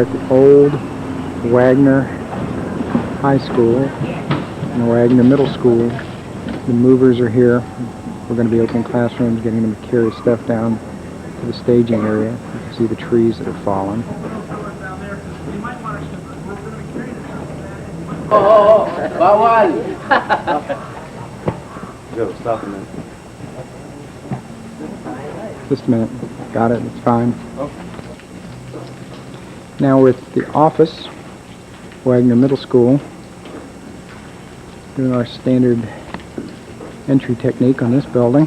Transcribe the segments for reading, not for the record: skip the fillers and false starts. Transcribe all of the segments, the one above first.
are at the old Wagner High School and Wagner Middle School. The movers are here. We're going to be opening classrooms, getting them to carry stuff down to the staging area. You can see the trees that have fallen. Oh, bawal! Go, stop a minute. Just a minute. Got it. It's fine. Now we're at the office, Wagner Middle School, doing our standard entry technique on this building.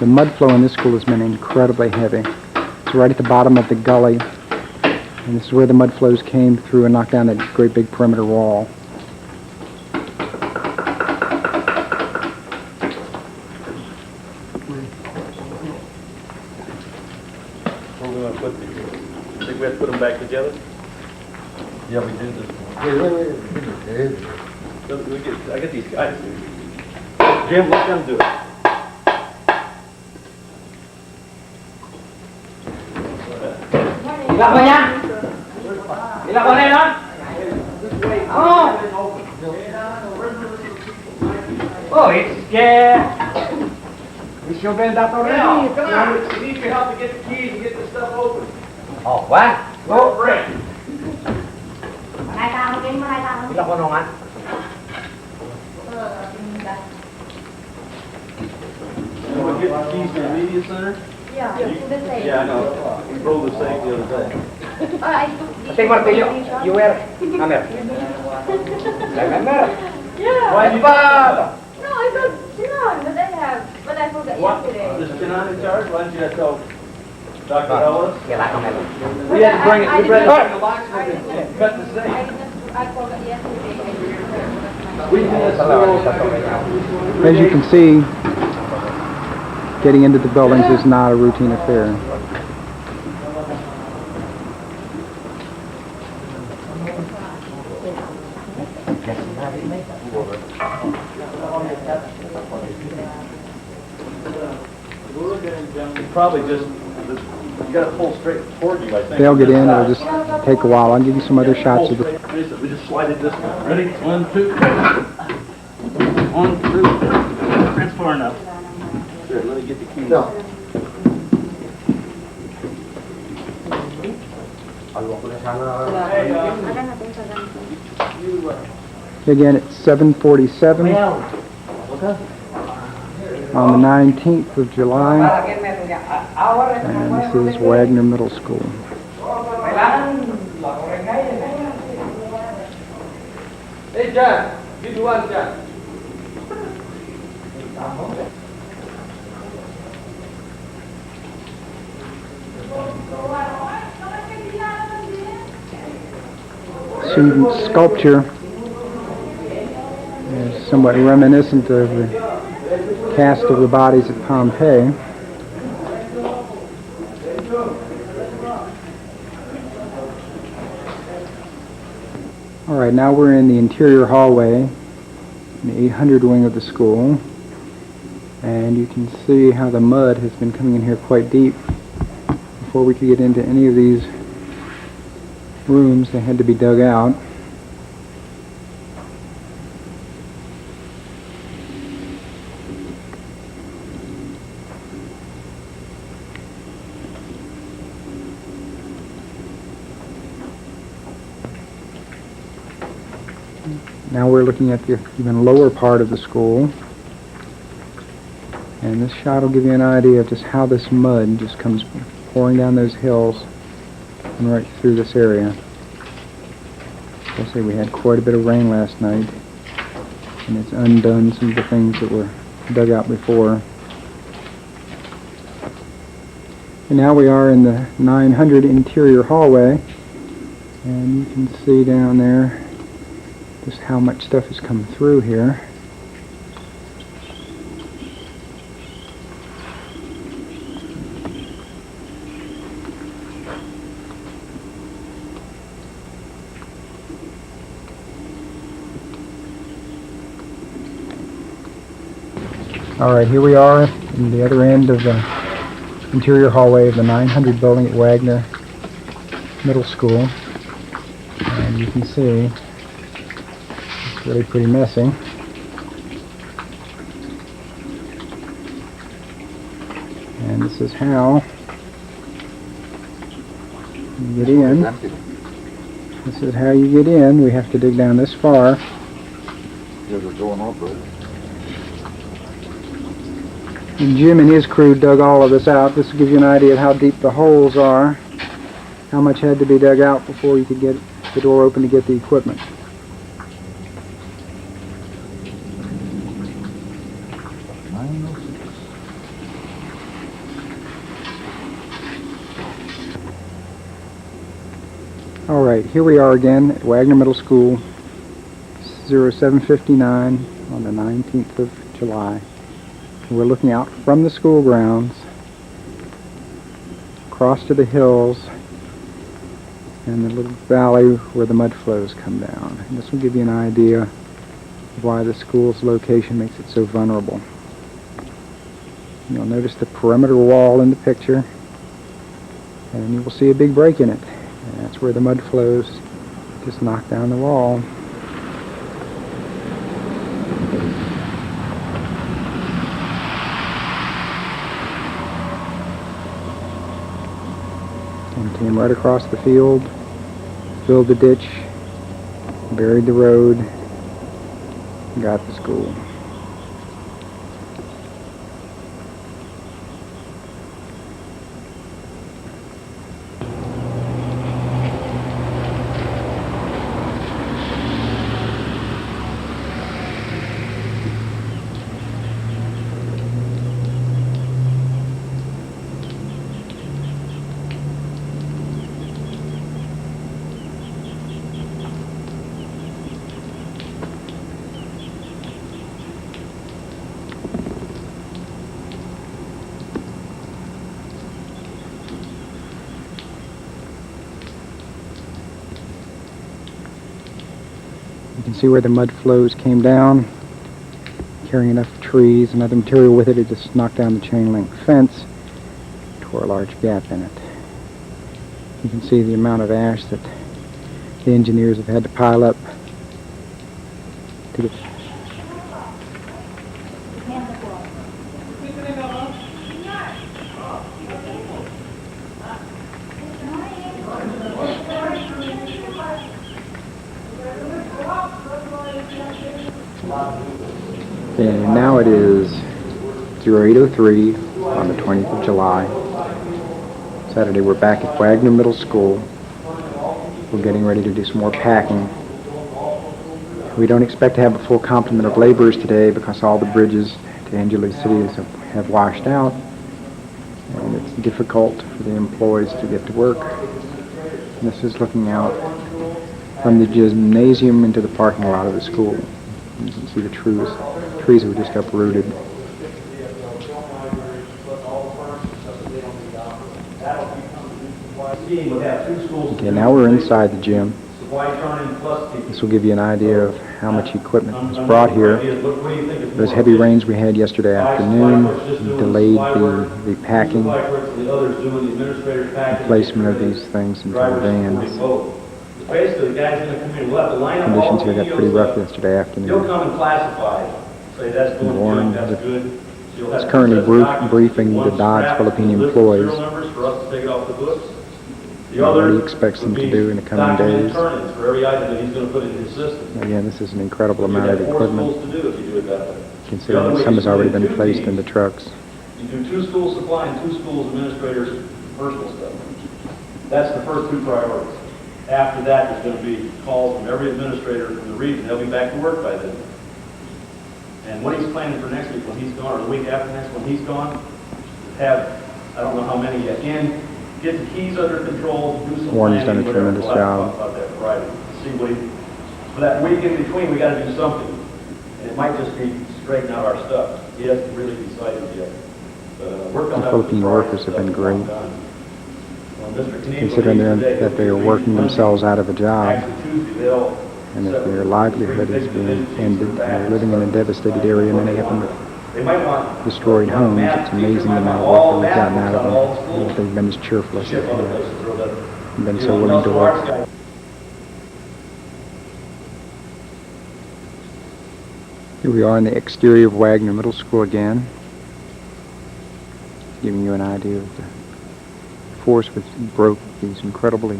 The mud flow in this school has been incredibly heavy. It's right at the bottom of the gully, and this is where the mud flows came through and knocked down that great big perimeter wall. Where are we going to put these? Think we have to put them back together? Yeah, we do this. I get these guys. Jim, let them do it. Ilang ko niya? Ilang ko na yun? Oh! Oh, it's we should bend that already. Come on, we need your help to get the keys and get this stuff open. Oh, what? Go, break. Ilang ko nungan? You want to get the keys to the media center? Yeah, the same. Yeah, I know. We rolled the safe the other day. Take martillo. You wear hammer. Hammer. Yeah. Why did you No, I thought Sinan, but I forgot yesterday. Is Sinan in charge? Why didn't you tell Dr. Ellis? Yeah, like hammer. We had to bring it. We bring the locksmith and cut the safe. I forgot yesterday. We did this. As you can see, getting into the buildings is not a routine affair. Probably just, you got to pull straight toward you, I think. They'll get in. It'll just take a while. I'll give you some other shots of the... We just slide it this way. Ready? 1, 2. 1, 2. That's far enough. Here, let me get the keys. No. Again, it's 7:47 on the 19th of July, and this is Wagner Middle School. Hey, John. Give me one, John. Student sculpture is somewhat reminiscent of the cast of the bodies at Pompeii. All right, now we're in the interior hallway, in the 800 wing of the school, and you can see how the mud has been coming in here quite deep. Before we could get into any of these rooms, they had to be dug out. Now we're looking at the even lower part of the school, and this shot will give you an idea of just how this mud just comes pouring down those hills and right through this area. As I say, we had quite a bit of rain last night, and it's undone some of the things that were dug out before. And now we are in the 900 interior hallway, and you can see down there just how much stuff has come through here. Alright, here we are in the other end of the interior hallway of the 900 building at Wagner Middle School. And you can see it's really pretty messy. And this is how you get in. This is how you get in. We have to dig down this far. And Jim and his crew dug all of this out. This will give you an idea of how deep the holes are, how much had to be dug out before you could get the door open to get the equipment. Alright, here we are again at Wagner Middle School, 0759 on the 19th of July. We're looking out from the school grounds, across to the hills, and the little valley where the mud flows come down. And this will give you an idea of why the school's location makes it so vulnerable. You'll notice the perimeter wall in the picture, and you will see a big break in it. And that's where the mud flows just knock down the wall. And came right across the field, filled the ditch, buried the road, and got the school. You can see where the mud flows came down, carrying enough trees and other material with it. It just knocked down the chain link fence, tore a large gap in it. You can see the amount of ash that the engineers have had to pile up to get. And now it is 08:03 on the 20th of July. Saturday we're back at Wagner Middle School. We're getting ready to do some more packing. We don't expect to have a full complement of laborers today because all the bridges to Angeles City have washed out. And it's difficult for the employees to get to work. And this is looking out from the gymnasium into the parking lot of the school. You can see the trees were just uprooted. Okay, now we're inside the gym. This will give you an idea of how much equipment was brought here. Those heavy rains we had yesterday afternoon delayed the packing, the placement of these things into the vans. Basically, the guy's going to come in. We'll have to line up Conditions all here the got pretty rough videos yesterday up. He'll afternoon. come and classify. Say that's doing Warren good, that's good. So is currently briefing the Dodge Philippine employees for us to take it off the books. The what other he expects them to do in the coming days. For every item that he's going to put in his system. Again, this is an incredible amount of You'd have 4 equipment, schools to do if you do it that way. considering some has already been placed in the trucks. You do 2 schools supply and 2 schools administrators personal stuff. That's the first 2 priorities. After that, there's going to be calls from every administrator from the region. They'll be back to work by then. And what he's planning for next week when he's gone, or the week after next when he's gone, have, I don't know how many yet, and get the keys under control, do some Warren's planning, done a whatever. tremendous We'll have to job. talk about that Friday. See what he, for that week in between, we got to do something. And it might just be straighten out our stuff. He hasn't really decided yet. We're coming The up with Philippine Friday workers have stuff been for a long great. time. Considering that they are working themselves out of a job and that their livelihood is being ended, and they're living in a devastated area, many of them They might want destroyed homes. It's amazing the amount of work that we've gotten out of them. They've been as cheerful as they ship other have. places, throw that. Been You so know, willing to industrial work. arts guys. Here we are in the exterior of Wagner Middle School again, giving you an idea of the force which broke these incredibly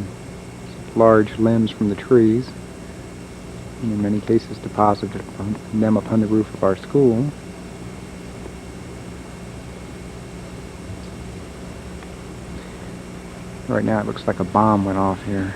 large limbs from the trees, and in many cases deposited them upon the roof of our school. Right now it looks like a bomb went off here.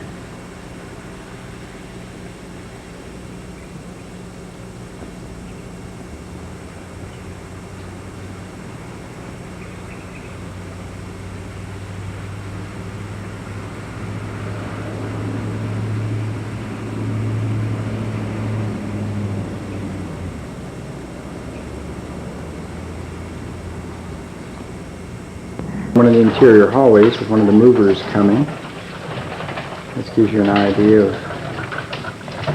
One of the interior hallways with one of the movers coming. This gives you an idea of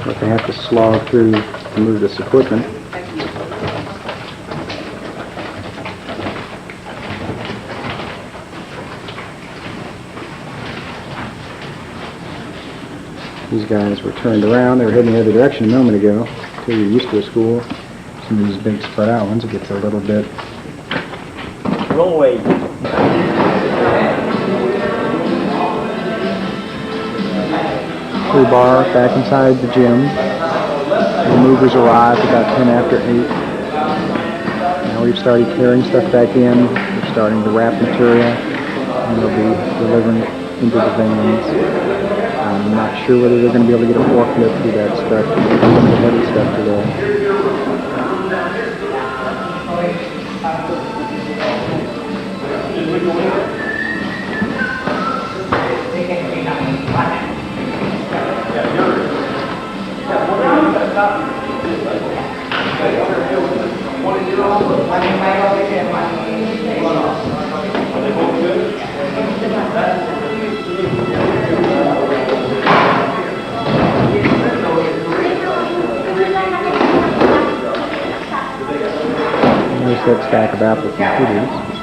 what they have to slog through to move this equipment. These guys were turned around. They were heading the other direction a moment ago. Until you're used to a school, some of these big spread out ones, it gets a little bit Wrong way. bar back inside the gym. The movers arrived about 10 after 8. Now we've started carrying stuff back in. We're starting to wrap material, and they'll be delivering it into the vans. I'm not sure whether they're going to be able to get a forklift through that stuff, some of the heavy stuff today. There's that stack of Apple computers.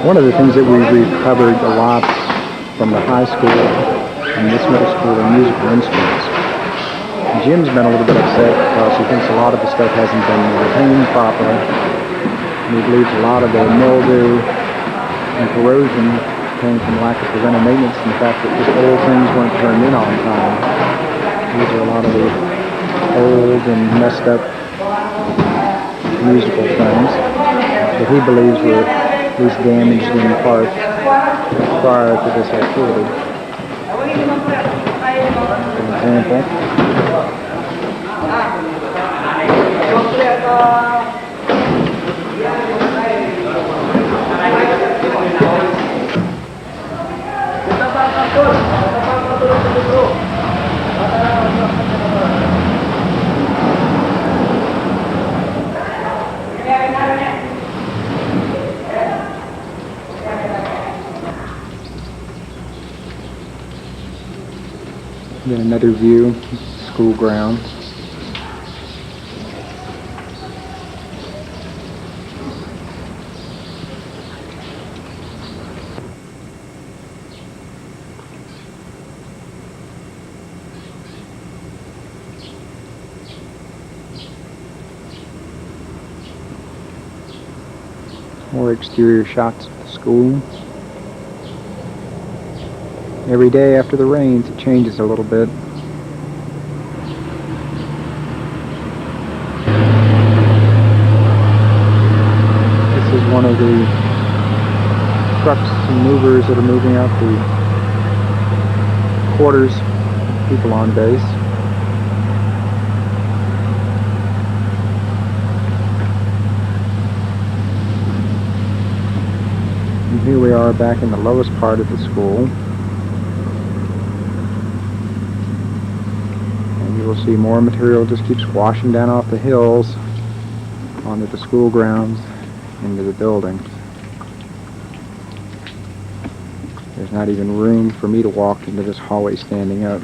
One of the things that we recovered a lot from the high school and this middle school are musical instruments. Jim's been a little bit upset because he thinks a lot of the stuff hasn't been retained properly. And he believes a lot of the mildew and corrosion came from lack of preventive maintenance and the fact that just old things weren't turned in on time. These are a lot of the old and messed up musical things that he believes were at least damaged in part prior to this activity. For example, then another view, school grounds. More exterior shots of the school. Every day after the rains, it changes a little bit. This is one of the trucks and movers that are moving out the quarters of people on base. And here we are back in the lowest part of the school. And you will see more material just keeps washing down off the hills onto the school grounds, into the buildings. There's not even room for me to walk into this hallway standing up.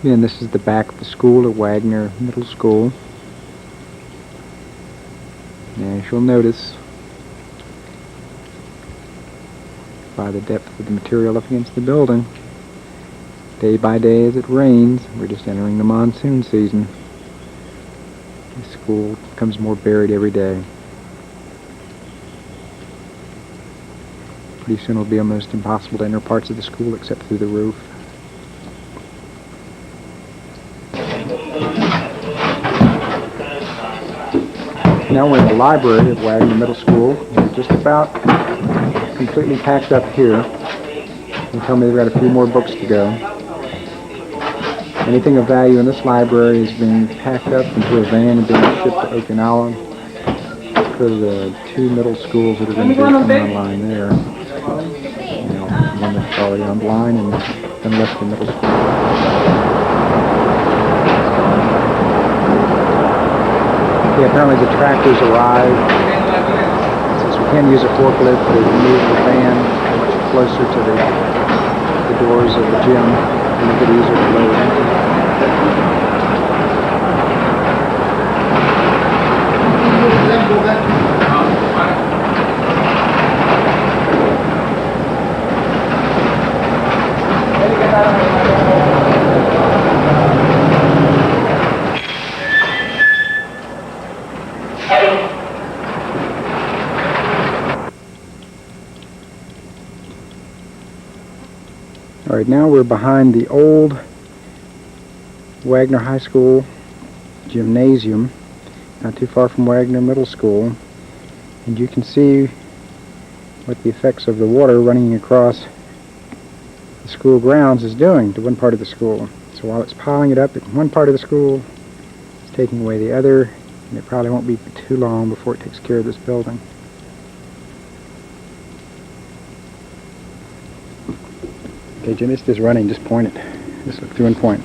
Again, this is the back of the school at Wagner Middle School. And as you'll notice by the depth of the material up against the building, day by day as it rains, we're just entering the monsoon season. The school becomes more buried every day. Pretty soon it'll be almost impossible to enter parts of the school except through the roof. Now we're in the library at Wagner Middle School. We're just about completely packed up here. They tell me they've got a few more books to go. Anything of value in this library is being packed up into a van and being shipped to Okinawa for the 2 middle schools that are going to be coming online there. You know, one that's already online and then Western Middle School. Okay, apparently the tractors arrived. Since we can't use a forklift, they've moved the van much closer to the doors of the gym to make it easier to load. Alright, now we're behind the old Wagner High School gymnasium, not too far from Wagner Middle School, and you can see what the effects of the water running across the school grounds is doing to one part of the school. So while it's piling it up in one part of the school, it's taking away the other, and it probably won't be too long before it takes care of this building. Okay, Jim, it's just running. Just point it. Just look through and point.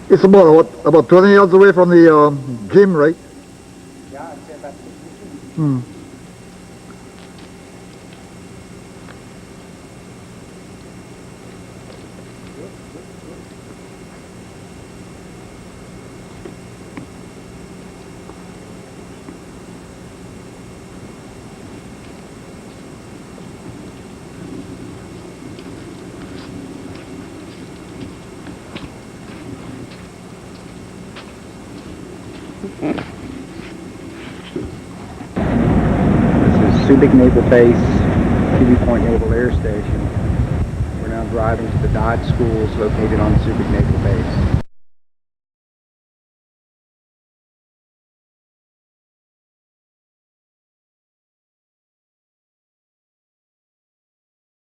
It's about 20 yards away from the gym, right? Yeah, I'd say about Hmm. This is Subic Naval Base, TV Point Naval Air Station. We're now driving to the Dodge schools located on Subic Naval Base.